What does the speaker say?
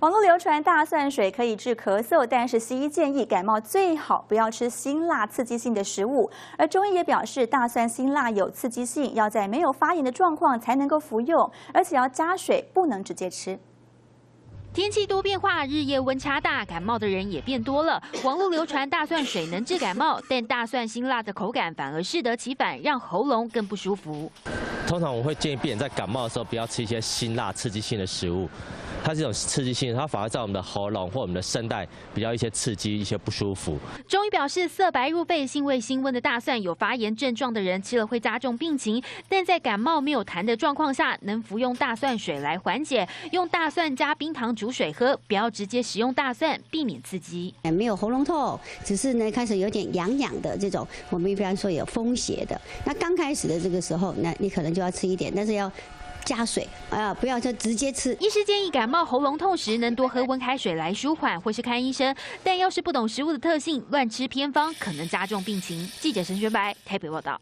网络流传大蒜水可以治咳嗽，但是西医建议感冒最好不要吃辛辣刺激性的食物。而中医也表示，大蒜辛辣有刺激性，要在没有发炎的状况才能够服用，而且要加水，不能直接吃。 天气多变化，日夜温差大，感冒的人也变多了。网络流传大蒜水能治感冒，但大蒜辛辣的口感反而适得其反，让喉咙更不舒服。通常我会建议病人在感冒的时候不要吃一些辛辣刺激性的食物，它这种刺激性，它反而在我们的喉咙或我们的声带比较一些刺激、一些不舒服。中医表示，色白入肺、性味辛温的大蒜，有发炎症状的人吃了会加重病情，但在感冒没有痰的状况下，能服用大蒜水来缓解。用大蒜加冰糖煮水喝，不要直接食用大蒜，避免刺激。没有喉咙痛，只是呢开始有点痒痒的这种，我们一般说有风邪的。那刚开始的这个时候，那你可能就要吃一点，但是要加水不要就直接吃。医师建议感冒喉咙痛时，能多喝温开水来舒缓，或是看医生。但要是不懂食物的特性，乱吃偏方，可能加重病情。记者陈学白台北报道。